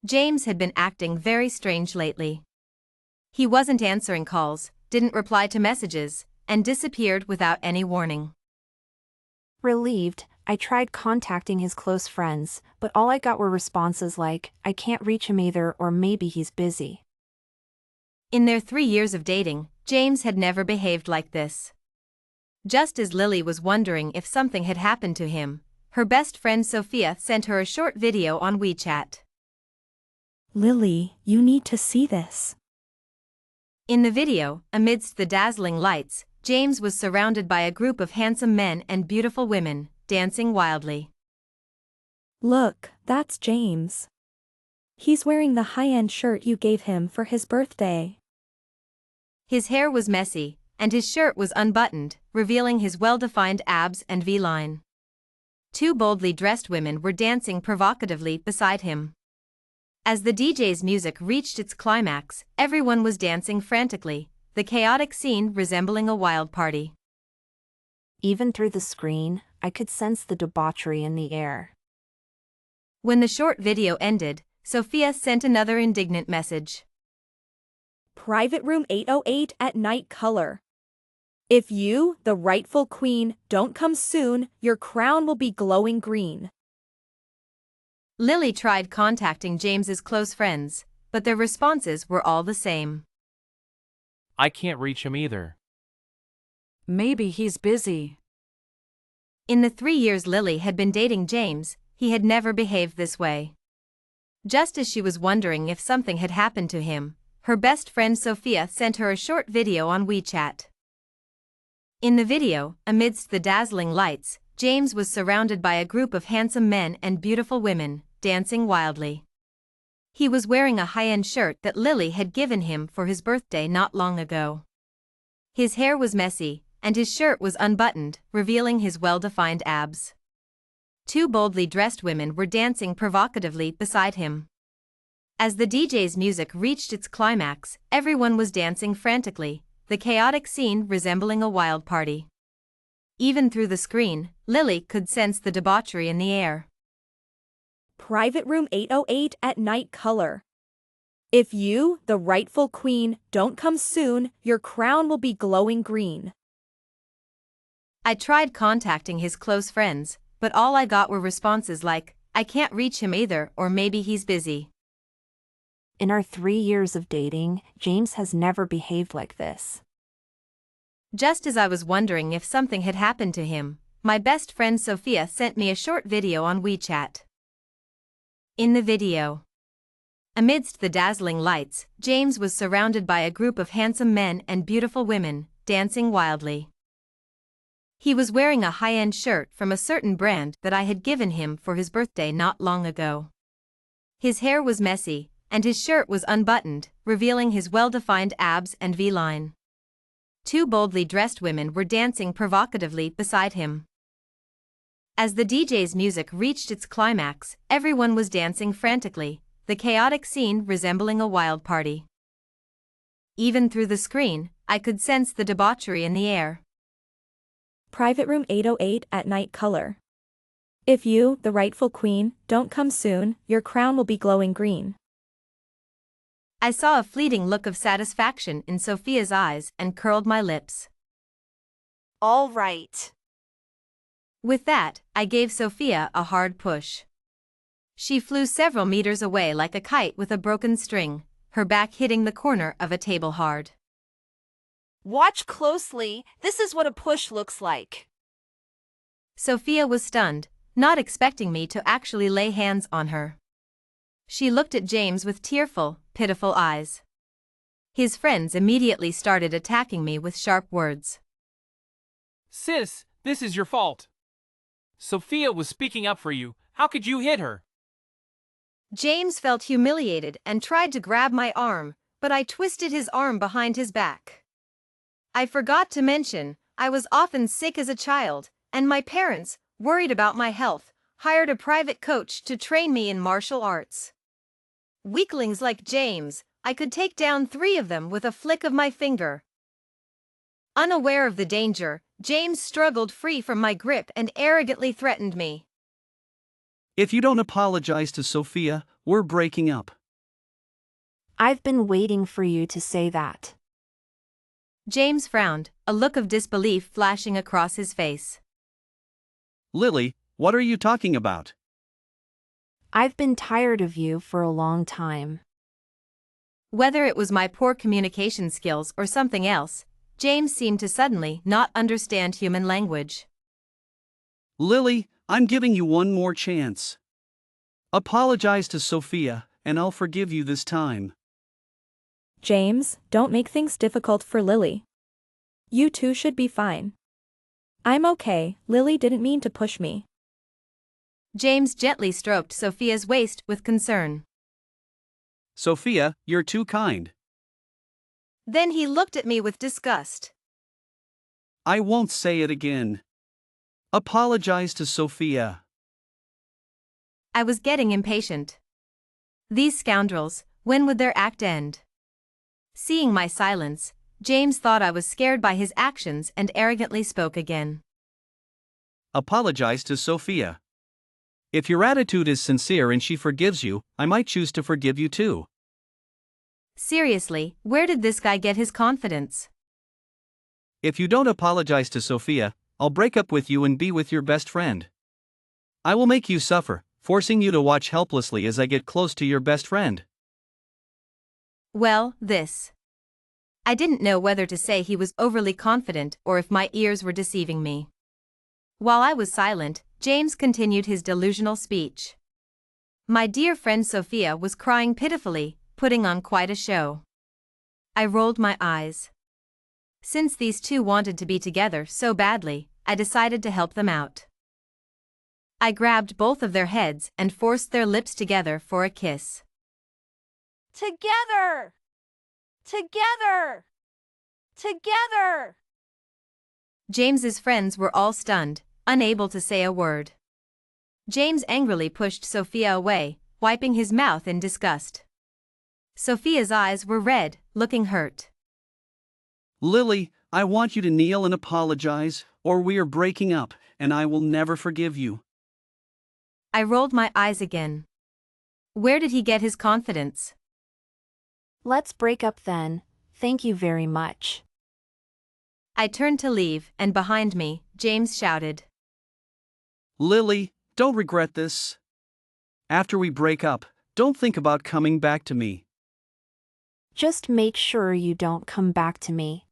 James had been acting very strange lately. He wasn't answering calls, didn't reply to messages, and disappeared without any warning. Relieved, I tried contacting his close friends, but all I got were responses like, "I can't reach him either," or "maybe he's busy." In their 3 years of dating, James had never behaved like this. Just as Lily was wondering if something had happened to him, her best friend Sophia sent her a short video on WeChat. Lily, you need to see this. In the video, amidst the dazzling lights, James was surrounded by a group of handsome men and beautiful women, dancing wildly. Look, that's James. He's wearing the high-end shirt you gave him for his birthday. His hair was messy, and his shirt was unbuttoned, revealing his well-defined abs and V-line. 2 boldly dressed women were dancing provocatively beside him. As the DJ's music reached its climax, everyone was dancing frantically, the chaotic scene resembling a wild party. Even through the screen, I could sense the debauchery in the air. When the short video ended, Sophia sent another indignant message. Private room 808 at night color. If you, the rightful queen, don't come soon, your crown will be glowing green. Lily tried contacting James's close friends, but their responses were all the same. I can't reach him either. Maybe he's busy. In the 3 years Lily had been dating James, he had never behaved this way. Just as she was wondering if something had happened to him, her best friend Sophia sent her a short video on WeChat. In the video, amidst the dazzling lights, James was surrounded by a group of handsome men and beautiful women, dancing wildly. He was wearing a high-end shirt that Lily had given him for his birthday not long ago. His hair was messy, and his shirt was unbuttoned, revealing his well-defined abs. 2 boldly dressed women were dancing provocatively beside him. As the DJ's music reached its climax, everyone was dancing frantically, the chaotic scene resembling a wild party. Even through the screen, Lily could sense the debauchery in the air. Private room 808 at night color. If you, the rightful queen, don't come soon, your crown will be glowing green. I tried contacting his close friends, but all I got were responses like, "I can't reach him either," or "maybe he's busy." In our 3 years of dating, James has never behaved like this. Just as I was wondering if something had happened to him, my best friend Sophia sent me a short video on WeChat. In the video, amidst the dazzling lights, James was surrounded by a group of handsome men and beautiful women, dancing wildly. He was wearing a high-end shirt from a certain brand that I had given him for his birthday not long ago. His hair was messy, and his shirt was unbuttoned, revealing his well-defined abs and V-line. 2 boldly dressed women were dancing provocatively beside him. As the DJ's music reached its climax, everyone was dancing frantically, the chaotic scene resembling a wild party. Even through the screen, I could sense the debauchery in the air. Private room 808 at night color. If you, the rightful queen, don't come soon, your crown will be glowing green. I saw a fleeting look of satisfaction in Sophia's eyes and curled my lips. All right. With that, I gave Sophia a hard push. She flew several meters away like a kite with a broken string, her back hitting the corner of a table hard. Watch closely, this is what a push looks like. Sophia was stunned, not expecting me to actually lay hands on her. She looked at James with tearful, pitiful eyes. His friends immediately started attacking me with sharp words. Sis, this is your fault. Sophia was speaking up for you. How could you hit her? James felt humiliated and tried to grab my arm, but I twisted his arm behind his back. I forgot to mention, I was often sick as a child, and my parents, worried about my health, hired a private coach to train me in martial arts. Weaklings like James, I could take down 3 of them with a flick of my finger. Unaware of the danger, James struggled free from my grip and arrogantly threatened me. If you don't apologize to Sophia, we're breaking up. I've been waiting for you to say that. James frowned, a look of disbelief flashing across his face. Lily, what are you talking about? I've been tired of you for a long time. Whether it was my poor communication skills or something else, James seemed to suddenly not understand human language. Lily, I'm giving you one more chance. Apologize to Sophia, and I'll forgive you this time. James, don't make things difficult for Lily. You two should be fine. I'm okay, Lily didn't mean to push me. James gently stroked Sophia's waist with concern. Sophia, you're too kind. Then he looked at me with disgust. I won't say it again. Apologize to Sophia. I was getting impatient. These scoundrels, when would their act end? Seeing my silence, James thought I was scared by his actions and arrogantly spoke again. Apologize to Sophia. If your attitude is sincere and she forgives you, I might choose to forgive you too. Seriously, where did this guy get his confidence? If you don't apologize to Sophia, I'll break up with you and be with your best friend. I will make you suffer, forcing you to watch helplessly as I get close to your best friend. Well, this. I didn't know whether to say he was overly confident or if my ears were deceiving me. While I was silent, James continued his delusional speech. My dear friend Sophia was crying pitifully, putting on quite a show. I rolled my eyes. Since these two wanted to be together so badly, I decided to help them out. I grabbed both of their heads and forced their lips together for a kiss. Together! Together! Together! James's friends were all stunned, unable to say a word. James angrily pushed Sophia away, wiping his mouth in disgust. Sophia's eyes were red, looking hurt. Lily, I want you to kneel and apologize, or we are breaking up, and I will never forgive you. I rolled my eyes again. Where did he get his confidence? Let's break up then, thank you very much. I turned to leave, and behind me, James shouted. Lily, don't regret this. After we break up, don't think about coming back to me. Just make sure you don't come back to me.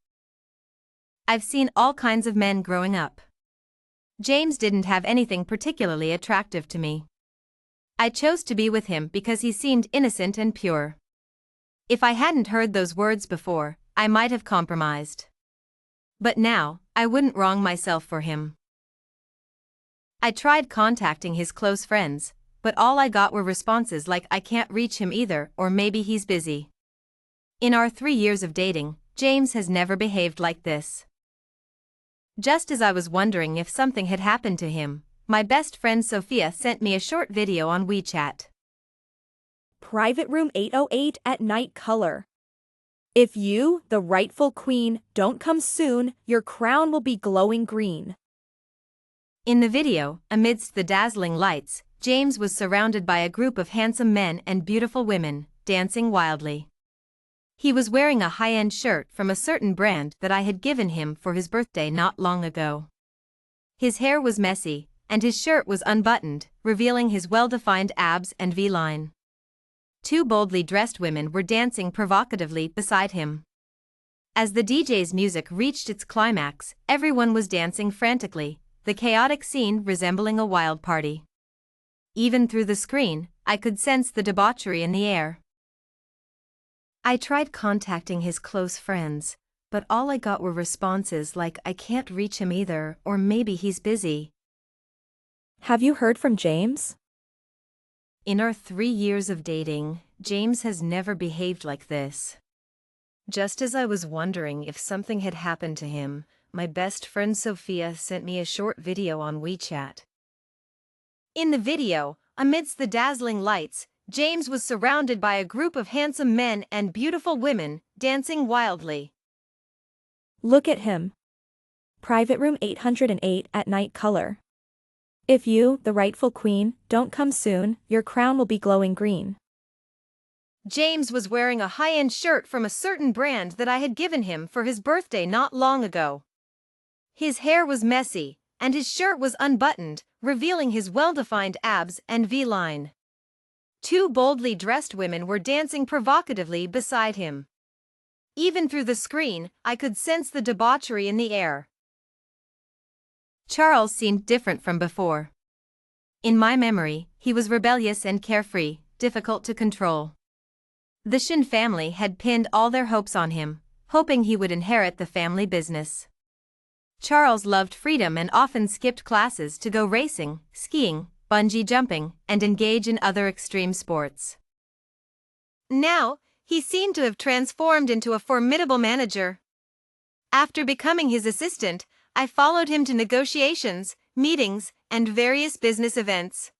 I've seen all kinds of men growing up. James didn't have anything particularly attractive to me. I chose to be with him because he seemed innocent and pure. If I hadn't heard those words before, I might have compromised. But now, I wouldn't wrong myself for him. I tried contacting his close friends, but all I got were responses like I can't reach him either or maybe he's busy. In our 3 years of dating, James has never behaved like this. Just as I was wondering if something had happened to him, my best friend Sophia sent me a short video on WeChat. Private room 808 at night color. If you, the rightful queen, don't come soon, your crown will be glowing green. In the video, amidst the dazzling lights, James was surrounded by a group of handsome men and beautiful women, dancing wildly. He was wearing a high-end shirt from a certain brand that I had given him for his birthday not long ago. His hair was messy, and his shirt was unbuttoned, revealing his well-defined abs and V-line. 2 boldly dressed women were dancing provocatively beside him. As the DJ's music reached its climax, everyone was dancing frantically, the chaotic scene resembling a wild party. Even through the screen, I could sense the debauchery in the air. I tried contacting his close friends, but all I got were responses like I can't reach him either or maybe he's busy. Have you heard from James? In our 3 years of dating, James has never behaved like this. Just as I was wondering if something had happened to him, my best friend Sophia sent me a short video on WeChat. In the video, amidst the dazzling lights, James was surrounded by a group of handsome men and beautiful women, dancing wildly. Look at him. Private room 808 at night color. If you, the rightful queen, don't come soon, your crown will be glowing green. James was wearing a high-end shirt from a certain brand that I had given him for his birthday not long ago. His hair was messy, and his shirt was unbuttoned, revealing his well-defined abs and V-line. Two boldly dressed women were dancing provocatively beside him. Even through the screen, I could sense the debauchery in the air. Charles seemed different from before. In my memory, he was rebellious and carefree, difficult to control. The Shen family had pinned all their hopes on him, hoping he would inherit the family business. Charles loved freedom and often skipped classes to go racing, skiing, bungee jumping, and engage in other extreme sports. Now, he seemed to have transformed into a formidable manager. After becoming his assistant, I followed him to negotiations, meetings, and various business events.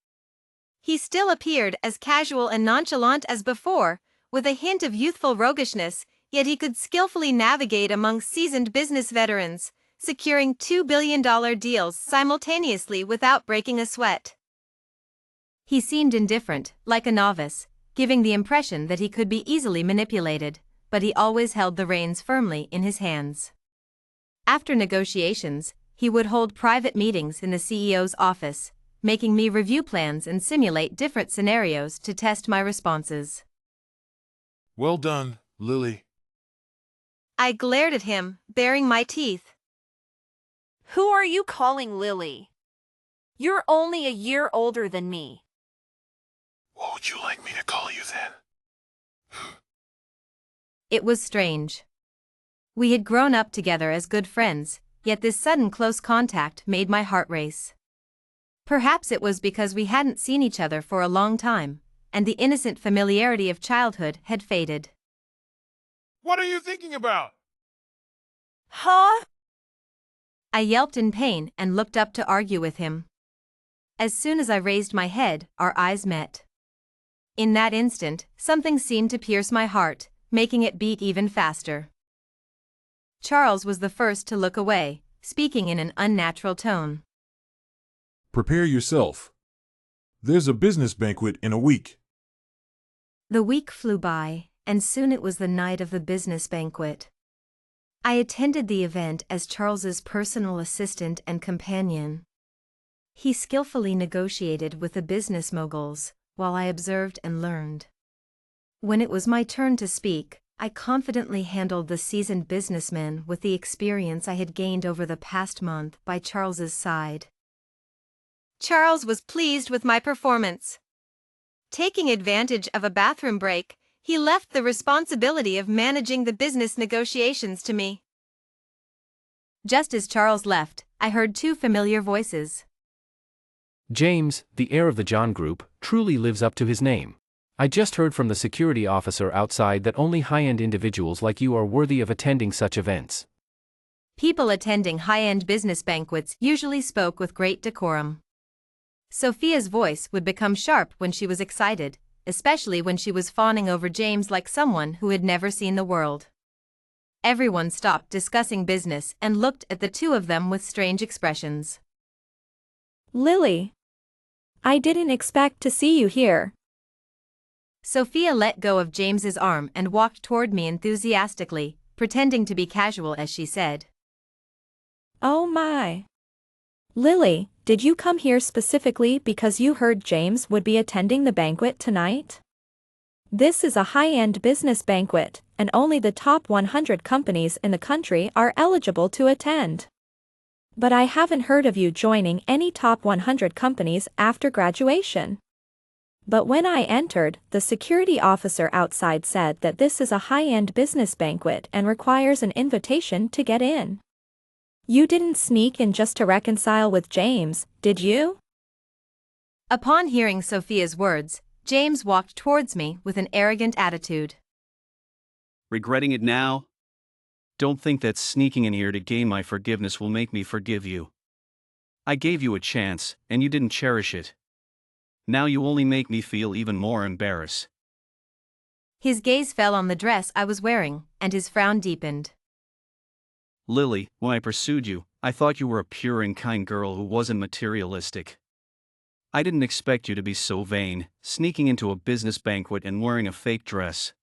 He still appeared as casual and nonchalant as before, with a hint of youthful roguishness, yet he could skillfully navigate among seasoned business veterans, securing $2 billion deals simultaneously without breaking a sweat. He seemed indifferent, like a novice, giving the impression that he could be easily manipulated, but he always held the reins firmly in his hands. After negotiations, he would hold private meetings in the CEO's office, making me review plans and simulate different scenarios to test my responses. Well done, Lily. I glared at him, baring my teeth. Who are you calling Lily? You're only a year older than me. What would you like me to call you then? It was strange. We had grown up together as good friends, yet this sudden close contact made my heart race. Perhaps it was because we hadn't seen each other for a long time, and the innocent familiarity of childhood had faded. What are you thinking about? Huh? I yelped in pain and looked up to argue with him. As soon as I raised my head, our eyes met. In that instant, something seemed to pierce my heart, making it beat even faster. Charles was the first to look away, speaking in an unnatural tone. Prepare yourself. There's a business banquet in a week. The week flew by, and soon it was the night of the business banquet. I attended the event as Charles's personal assistant and companion. He skillfully negotiated with the business moguls, while I observed and learned. When it was my turn to speak, I confidently handled the seasoned businessmen with the experience I had gained over the past month by Charles's side. Charles was pleased with my performance. Taking advantage of a bathroom break, he left the responsibility of managing the business negotiations to me. Just as Charles left, I heard two familiar voices. James, the heir of the John Group, truly lives up to his name. I just heard from the security officer outside that only high-end individuals like you are worthy of attending such events. People attending high-end business banquets usually spoke with great decorum. Sophia's voice would become sharp when she was excited, especially when she was fawning over James like someone who had never seen the world. Everyone stopped discussing business and looked at the two of them with strange expressions. Lily, I didn't expect to see you here. Sophia let go of James's arm and walked toward me enthusiastically, pretending to be casual as she said, Oh my. Lily, did you come here specifically because you heard James would be attending the banquet tonight? This is a high-end business banquet, and only the top 100 companies in the country are eligible to attend. But I haven't heard of you joining any top 100 companies after graduation. But when I entered, the security officer outside said that this is a high-end business banquet and requires an invitation to get in. You didn't sneak in just to reconcile with James, did you? Upon hearing Sophia's words, James walked towards me with an arrogant attitude. Regretting it now? Don't think that sneaking in here to gain my forgiveness will make me forgive you. I gave you a chance, and you didn't cherish it. Now you only make me feel even more embarrassed. His gaze fell on the dress I was wearing, and his frown deepened. Lily, when I pursued you, I thought you were a pure and kind girl who wasn't materialistic. I didn't expect you to be so vain, sneaking into a business banquet and wearing a fake dress.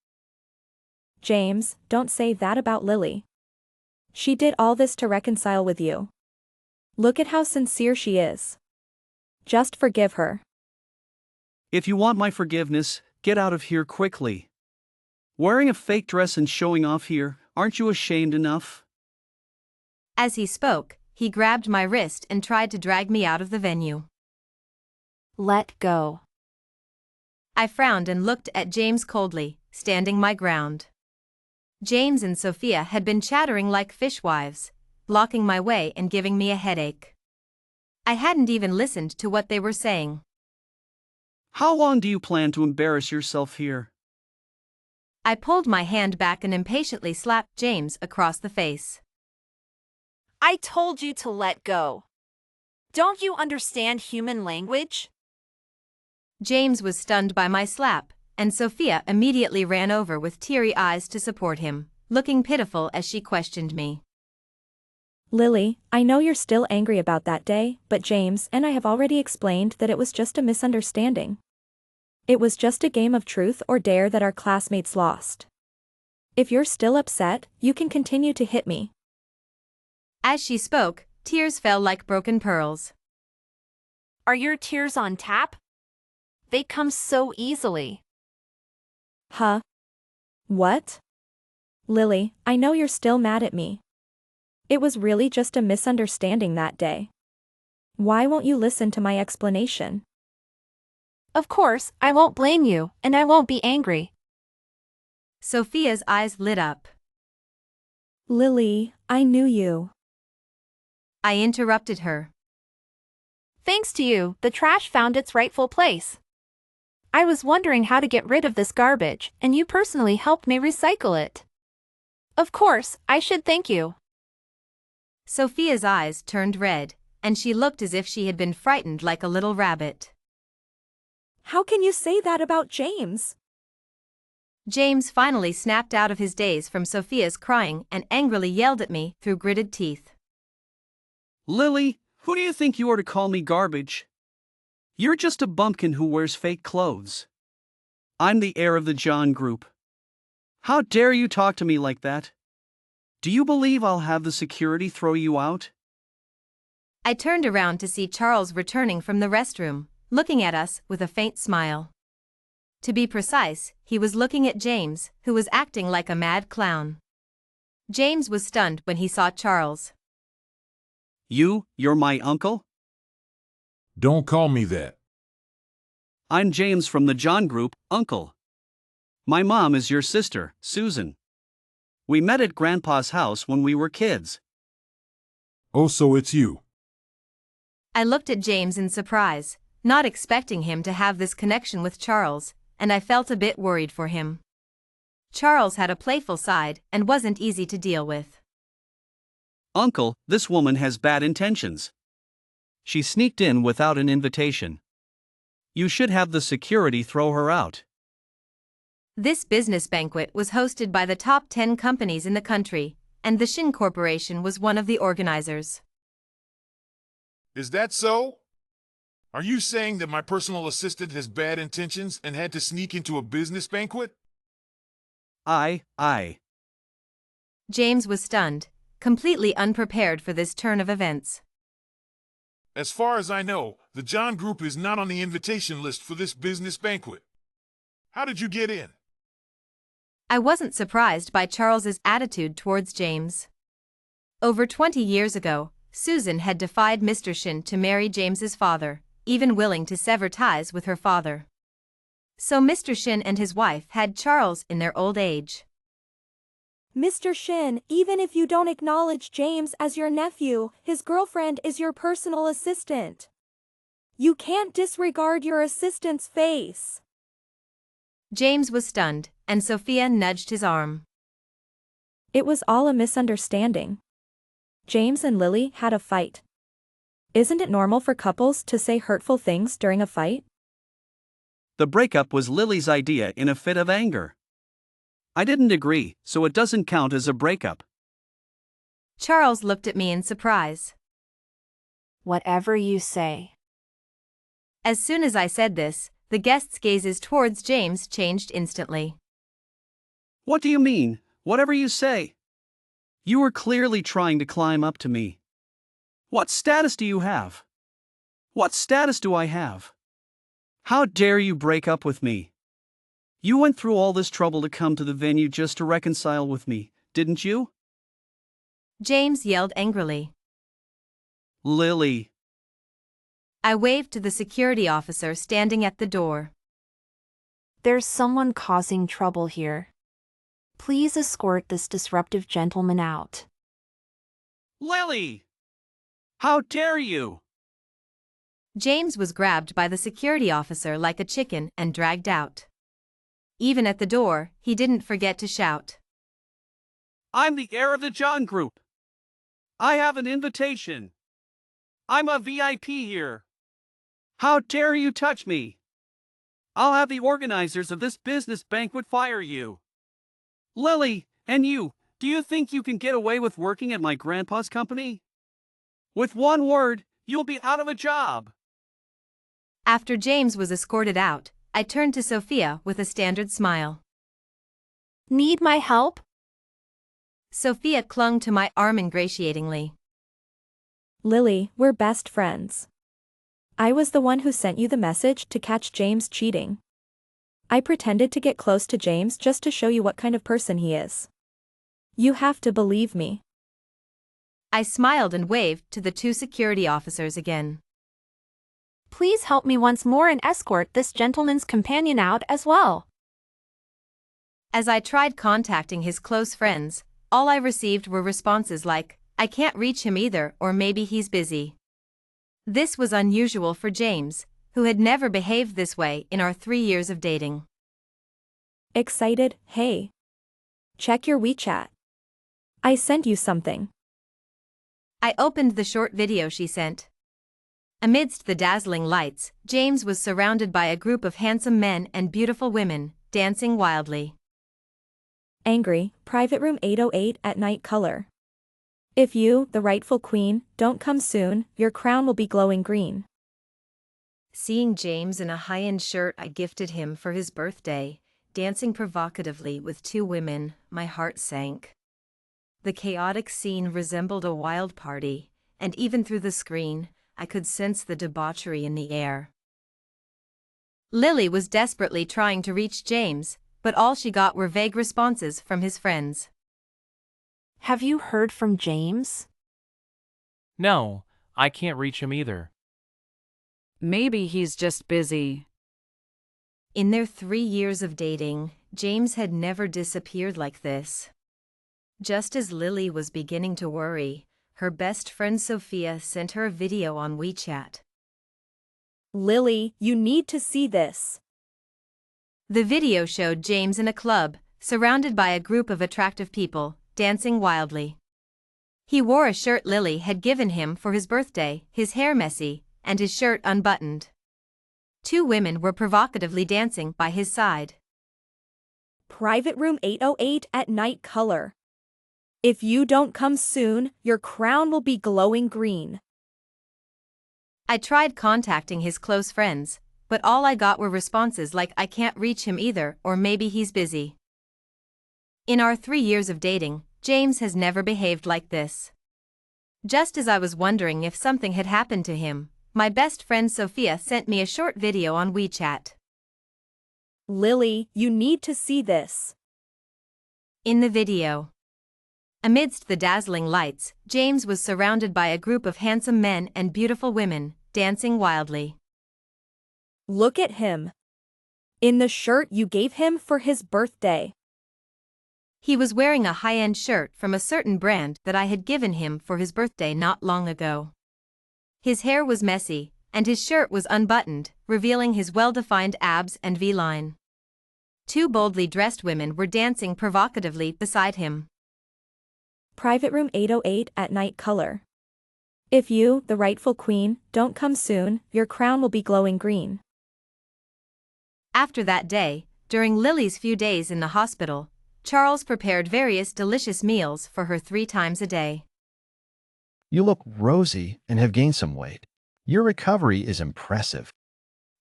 James, don't say that about Lily. She did all this to reconcile with you. Look at how sincere she is. Just forgive her. If you want my forgiveness, get out of here quickly. Wearing a fake dress and showing off here, aren't you ashamed enough? As he spoke, he grabbed my wrist and tried to drag me out of the venue. Let go. I frowned and looked at James coldly, standing my ground. James and Sophia had been chattering like fishwives, blocking my way and giving me a headache. I hadn't even listened to what they were saying. How long do you plan to embarrass yourself here? I pulled my hand back and impatiently slapped James across the face. I told you to let go. Don't you understand human language? James was stunned by my slap, and Sophia immediately ran over with teary eyes to support him, looking pitiful as she questioned me. Lily, I know you're still angry about that day, but James and I have already explained that it was just a misunderstanding. It was just a game of truth or dare that our classmates lost. If you're still upset, you can continue to hit me. As she spoke, tears fell like broken pearls. Are your tears on tap? They come so easily. Huh? What? Lily, I know you're still mad at me. It was really just a misunderstanding that day. Why won't you listen to my explanation? Of course, I won't blame you, and I won't be angry. Sophia's eyes lit up. Lily, I knew you. I interrupted her. Thanks to you, the trash found its rightful place. I was wondering how to get rid of this garbage, and you personally helped me recycle it. Of course, I should thank you. Sophia's eyes turned red, and she looked as if she had been frightened like a little rabbit. How can you say that about James? James finally snapped out of his daze from Sophia's crying and angrily yelled at me through gritted teeth. Lily, who do you think you are to call me garbage? You're just a bumpkin who wears fake clothes. I'm the heir of the John Group. How dare you talk to me like that? Do you believe I'll have the security throw you out? I turned around to see Charles returning from the restroom, looking at us with a faint smile. To be precise, he was looking at James, who was acting like a mad clown. James was stunned when he saw Charles. You're my uncle? Don't call me that. I'm James from the John Group, uncle. My mom is your sister, Susan. We met at Grandpa's house when we were kids. Oh, so it's you. I looked at James in surprise, not expecting him to have this connection with Charles, and I felt a bit worried for him. Charles had a playful side and wasn't easy to deal with. Uncle, this woman has bad intentions. She sneaked in without an invitation. You should have the security throw her out. This business banquet was hosted by the top 10 companies in the country, and the Shen Corporation was one of the organizers. Is that so? Are you saying that my personal assistant has bad intentions and had to sneak into a business banquet? I. James was stunned, completely unprepared for this turn of events. As far as I know, the John Group is not on the invitation list for this business banquet. How did you get in? I wasn't surprised by Charles's attitude towards James. Over 20 years ago, Susan had defied Mr. Shen to marry James's father, even willing to sever ties with her father. So Mr. Shen and his wife had Charles in their old age. Mr. Shen, even if you don't acknowledge James as your nephew, his girlfriend is your personal assistant. You can't disregard your assistant's face. James was stunned, and Sophia nudged his arm. It was all a misunderstanding. James and Lily had a fight. Isn't it normal for couples to say hurtful things during a fight? The breakup was Lily's idea in a fit of anger. I didn't agree, so it doesn't count as a breakup. Charles looked at me in surprise. Whatever you say. As soon as I said this, the guests' gazes towards James changed instantly. What do you mean? Whatever you say. You were clearly trying to climb up to me. What status do you have? What status do I have? How dare you break up with me? You went through all this trouble to come to the venue just to reconcile with me, didn't you? James yelled angrily. Lily. I waved to the security officer standing at the door. There's someone causing trouble here. Please escort this disruptive gentleman out. Lily! How dare you? James was grabbed by the security officer like a chicken and dragged out. Even at the door, he didn't forget to shout. I'm the heir of the John Group. I have an invitation. I'm a VIP here. How dare you touch me? I'll have the organizers of this business banquet fire you. Lily, and you, do you think you can get away with working at my grandpa's company? With one word, you'll be out of a job. After James was escorted out, I turned to Sophia with a standard smile. Need my help? Sophia clung to my arm ingratiatingly. Lily, we're best friends. I was the one who sent you the message to catch James cheating. I pretended to get close to James just to show you what kind of person he is. You have to believe me. I smiled and waved to the two security officers again. Please help me once more and escort this gentleman's companion out as well. As I tried contacting his close friends, all I received were responses like, I can't reach him either, or maybe he's busy. This was unusual for James, who had never behaved this way in our 3 years of dating. Excited, hey. Check your WeChat. I sent you something. I opened the short video she sent. Amidst the dazzling lights, James was surrounded by a group of handsome men and beautiful women, dancing wildly. Angry, private room 808 at night color. If you, the rightful queen, don't come soon, your crown will be glowing green. Seeing James in a high-end shirt I gifted him for his birthday, dancing provocatively with two women, my heart sank. The chaotic scene resembled a wild party, and even through the screen, I could sense the debauchery in the air. Lily was desperately trying to reach James, but all she got were vague responses from his friends. Have you heard from James? No, I can't reach him either. Maybe he's just busy. In their 3 years of dating, James had never disappeared like this. Just as Lily was beginning to worry, her best friend Sophia sent her a video on WeChat. Lily, you need to see this. The video showed James in a club, surrounded by a group of attractive people, dancing wildly. He wore a shirt Lily had given him for his birthday, his hair messy, and his shirt unbuttoned. Two women were provocatively dancing by his side. Private room 808 at night color. If you don't come soon, your crown will be glowing green. I tried contacting his close friends, but all I got were responses like I can't reach him either, or maybe he's busy. In our 3 years of dating, James has never behaved like this. Just as I was wondering if something had happened to him, my best friend Sophia sent me a short video on WeChat. Lily, you need to see this. In the video, amidst the dazzling lights, James was surrounded by a group of handsome men and beautiful women, dancing wildly. Look at him. In the shirt you gave him for his birthday. He was wearing a high-end shirt from a certain brand that I had given him for his birthday not long ago. His hair was messy, and his shirt was unbuttoned, revealing his well-defined abs and V-line. Two boldly dressed women were dancing provocatively beside him. Private room 808 at night color. If you, the rightful queen, don't come soon, your crown will be glowing green. After that day, during Lily's few days in the hospital, Charles prepared various delicious meals for her 3 times a day. You look rosy and have gained some weight. Your recovery is impressive.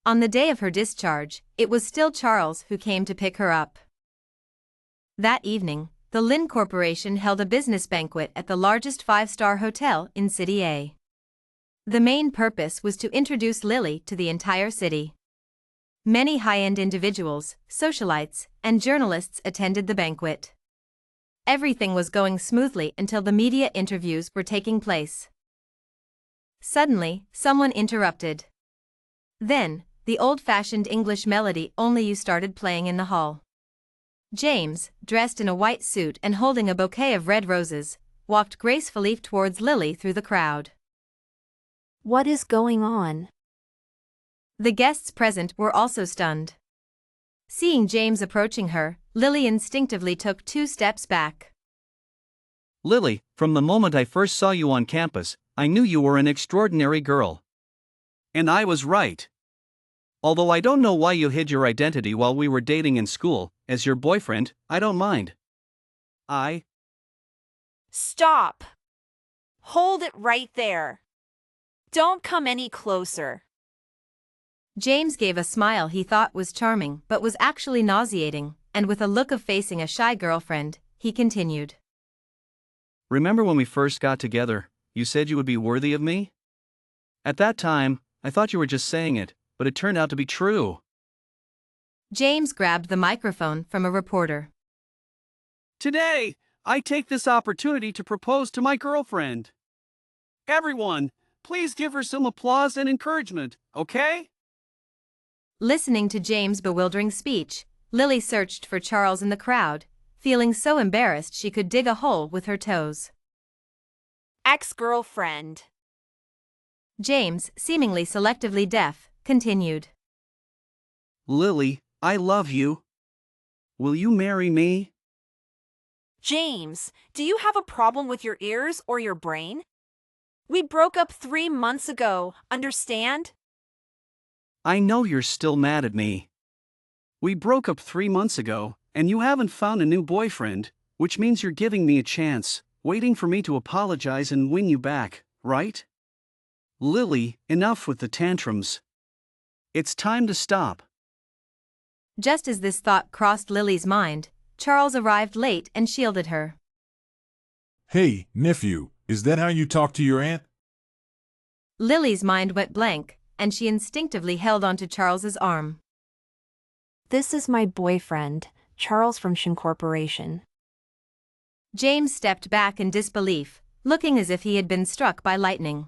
On the day of her discharge, it was still Charles who came to pick her up. That evening, the Lin Corporation held a business banquet at the largest five-star hotel in City A. The main purpose was to introduce Lily to the entire city. Many high-end individuals, socialites, and journalists attended the banquet. Everything was going smoothly until the media interviews were taking place. Suddenly, someone interrupted. Then, the old-fashioned English melody "Only You" started playing in the hall. James, dressed in a white suit and holding a bouquet of red roses, walked gracefully towards Lily through the crowd. What is going on? The guests present were also stunned. Seeing James approaching her, Lily instinctively took 2 steps back. Lily, from the moment I first saw you on campus, I knew you were an extraordinary girl. And I was right. Although I don't know why you hid your identity while we were dating in school, as your boyfriend, I don't mind. Stop! Hold it right there. Don't come any closer. James gave a smile he thought was charming but was actually nauseating, and with a look of facing a shy girlfriend, he continued. Remember when we first got together, you said you would be worthy of me? At that time, I thought you were just saying it, but it turned out to be true. James grabbed the microphone from a reporter. Today, I take this opportunity to propose to my girlfriend. Everyone, please give her some applause and encouragement, okay? Listening to James' bewildering speech, Lily searched for Charles in the crowd, feeling so embarrassed she could dig a hole with her toes. Ex-girlfriend. James, seemingly selectively deaf, continued. Lily, I love you. Will you marry me? James, do you have a problem with your ears or your brain? We broke up 3 months ago, understand? I know you're still mad at me. We broke up 3 months ago, and you haven't found a new boyfriend, which means you're giving me a chance, waiting for me to apologize and win you back, right? Lily, enough with the tantrums. It's time to stop. Just as this thought crossed Lily's mind, Charles arrived late and shielded her. Hey, nephew, is that how you talk to your aunt? Lily's mind went blank, and she instinctively held onto Charles's arm. This is my boyfriend, Charles from Shen Corporation. James stepped back in disbelief, looking as if he had been struck by lightning.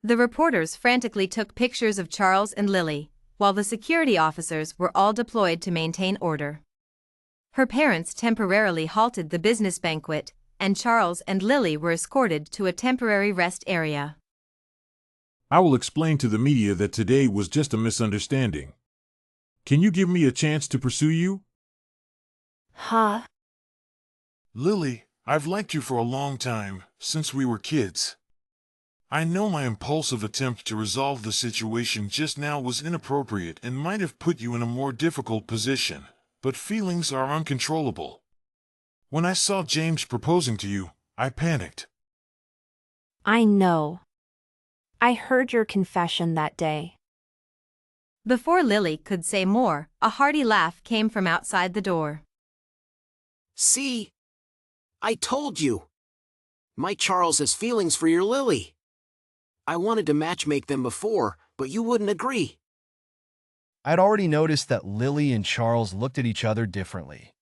The reporters frantically took pictures of Charles and Lily, while the security officers were all deployed to maintain order. Her parents temporarily halted the business banquet, and Charles and Lily were escorted to a temporary rest area. I will explain to the media that today was just a misunderstanding. Can you give me a chance to pursue you? Huh? Lily, I've liked you for a long time, since we were kids. I know my impulsive attempt to resolve the situation just now was inappropriate and might have put you in a more difficult position, but feelings are uncontrollable. When I saw James proposing to you, I panicked. I know. I heard your confession that day. Before Lily could say more, a hearty laugh came from outside the door. See? I told you. My Charles has feelings for your Lily. I wanted to matchmake them before, but you wouldn't agree. I'd already noticed that Lily and Charles looked at each other differently.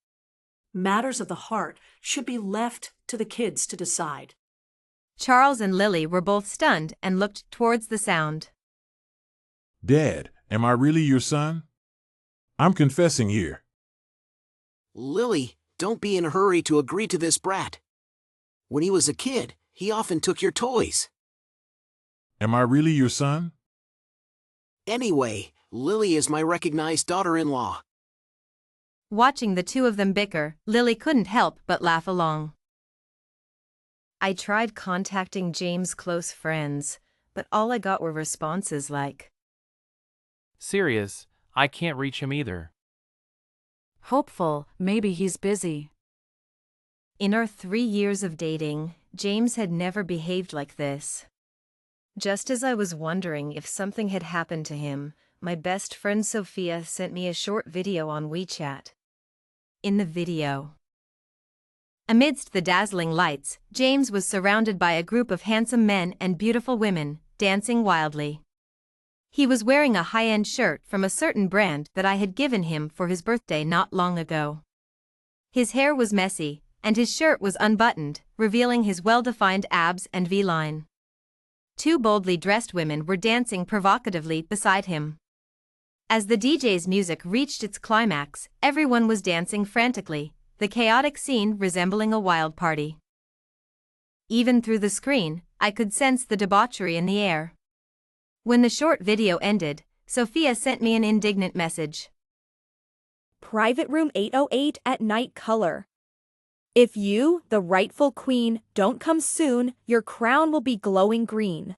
Matters of the heart should be left to the kids to decide. Charles and Lily were both stunned and looked towards the sound. Dad, am I really your son? I'm confessing here. Lily, don't be in a hurry to agree to this brat. When he was a kid, he often took your toys. Am I really your son? Anyway, Lily is my recognized daughter-in-law. Watching the two of them bicker, Lily couldn't help but laugh along. I tried contacting James' close friends, but all I got were responses like, Serious, I can't reach him either. Hopeful, maybe he's busy. In our 3 years of dating, James had never behaved like this. Just as I was wondering if something had happened to him, my best friend Sophia sent me a short video on WeChat. In the video, amidst the dazzling lights, James was surrounded by a group of handsome men and beautiful women, dancing wildly. He was wearing a high-end shirt from a certain brand that I had given him for his birthday not long ago. His hair was messy, and his shirt was unbuttoned, revealing his well-defined abs and V-line. Two boldly dressed women were dancing provocatively beside him. As the DJ's music reached its climax, everyone was dancing frantically, the chaotic scene resembling a wild party. Even through the screen, I could sense the debauchery in the air. When the short video ended, Sophia sent me an indignant message. Private room 808 at night color. If you, the rightful queen, don't come soon, your crown will be glowing green.